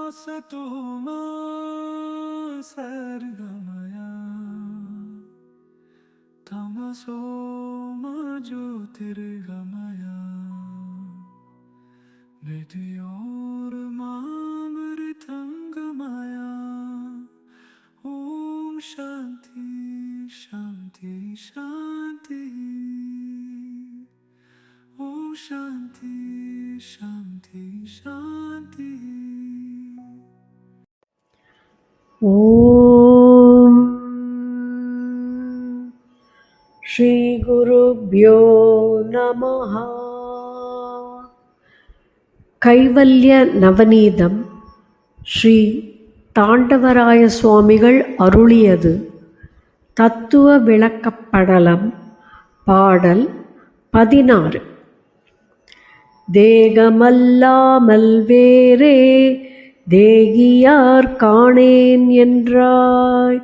असतो मा सर्गमया तमसो मा ज्योतिर्गमया मृत्योर्मामृतङ्गमया ॐ शान्ति शान्ति शान्ति ॐ शान्ति शान्ति शान्ति ஓம் ஸ்ரீ குருப்யோ நமஹ. கைவல்ய நவநீதம் ஸ்ரீ தாண்டவராய சுவாமிகள் அருளியது. தத்துவ விளக்கப்படலம். பாடல் 16. தேகமல்லாமல் வேறே தேகியார் காணேன் என்றாய்,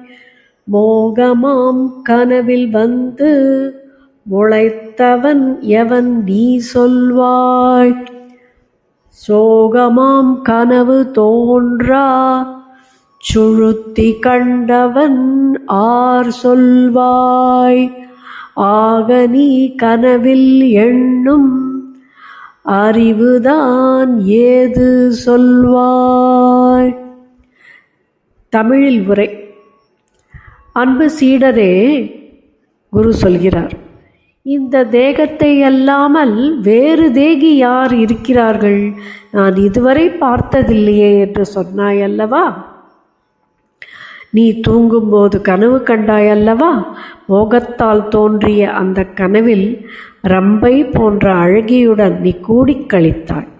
மோகமாம் கனவில் வந்து முளைத்தவன் எவன் நீ சொல்வாய், சோகமாம் கனவு தோன்றா சுழுத்தி கண்டவன் ஆர் சொல்வாய், ஆக நீ கனவில் எண்ணும் அறிவுதான் ஏது சொல்வாய். தமிழில் உரை. அன்பு சீடரே, குரு சொல்கிறார், இந்த தேகத்தை அல்லாமல் வேறு தேகி யார் இருக்கிறார்கள், நான் இதுவரை பார்த்ததில்லையே என்று சொன்னாய் அல்லவா. நீ தூங்கும்போது கனவு கண்டாய் அல்லவா. மோகத்தால் தோன்றிய அந்த கனவில் ரம்பை போன்ற அழகியுடன் நீ கூடிக் கழித்தாய்.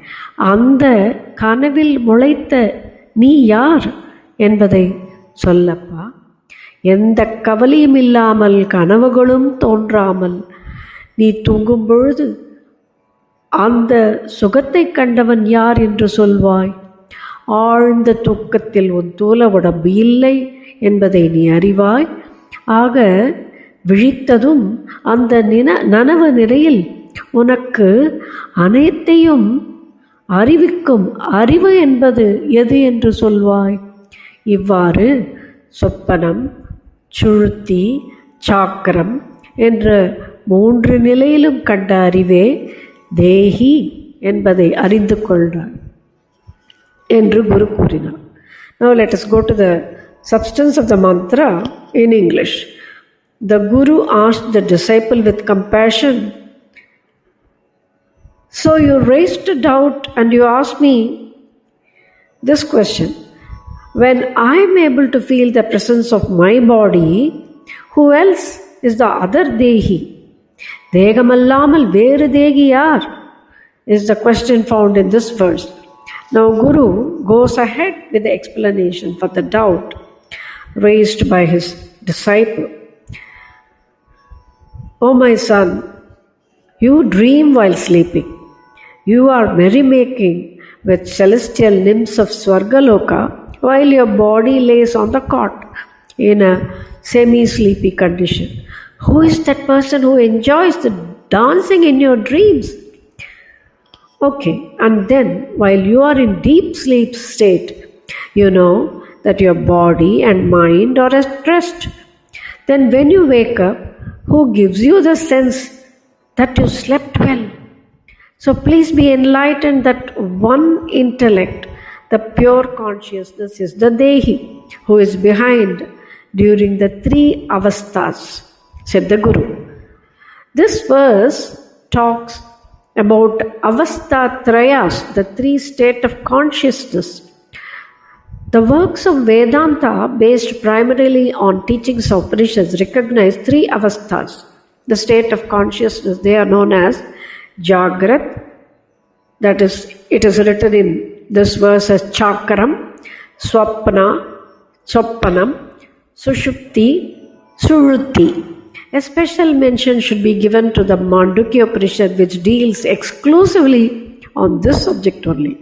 அந்த கனவில் முளைத்த நீ யார் என்பதை சொல்லப்பா. எந்த கவலையும் இல்லாமல் கனவுகளும் தோன்றாமல் நீ தூங்கும் பொழுது அந்த சுகத்தை கண்டவன் யார் என்று சொல்வாய். ஆழ்ந்த தூக்கத்தில் உன் தூல உடம்பு இல்லை என்பதை நீ அறிவாய். ஆக விழித்ததும் அந்த நனவு நிலையில் உனக்கு அனைத்தையும் அறிவிக்கும் அறிவு என்பது எது என்று சொல்வாய். இவ்வாறு சொப்பனம், சுழுத்தி, சாக்கரம் என்ற 3 நிலையிலும் கண்ட அறிவே தேகி என்பதை அறிந்து கொள்கிறார் என்று குரு கூறினார். Now let us go to the substance of the mantra in English. The Guru asked the disciple with compassion, so you raised a doubt and you asked me this question, when I am able to feel the presence of my body, who else is the other Dehi? Degamallamal veru Dehi yaar is the question found in this verse. Now Guru goes ahead with the explanation for the doubt raised by his disciple. O my son, you dream while sleeping. You are merrymaking with celestial nymphs of Swargaloka while your body lays on the cot in a semi-sleepy condition. Who is that person who enjoys the dancing in your dreams? Okay, and then while you are in deep sleep state, you know that your body and mind are at rest. Then when you wake up, who gives you the sense that you slept well? So please be enlightened that one intellect, the pure consciousness, is the Dehi who is behind during the 3 avasthas, said the Guru. This verse talks about avastha trayas, the 3 states of consciousness. The works of Vedanta, based primarily on teachings of Upanishads, recognize 3 avasthas, the state of consciousness. They are known as Jagrat, that is, it is written in this verse as Chakaram, Swapna, Soppanam, Sushupti, Suruti. A special mention should be given to the Mandukya Upanishad, which deals exclusively on this subject only.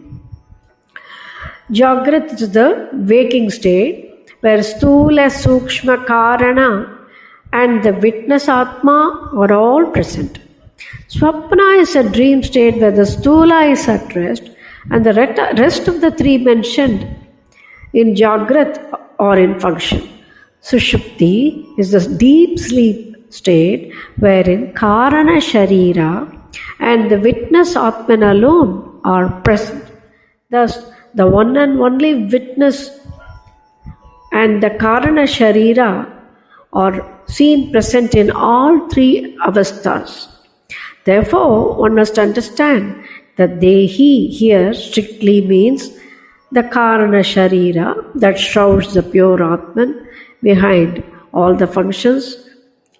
Jagrat is the waking state where Sthula, Sukshma, Karana and the witness Atma are all present. Swapna is a dream state where the Sthula is at rest and the rest of the three mentioned in Jagrat or in function. Sushupti is the deep sleep state wherein Karana Sharira and the witness Atman alone are present. Thus, the one and only witness and the Karana Sharira are seen present in all three avasthas. Therefore, one must understand that Dehi here strictly means the Karana Sharira that shrouds the pure Atman behind all the functions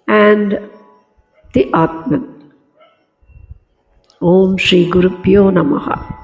and the Atman. Om Shri Gurubhyo Namaha.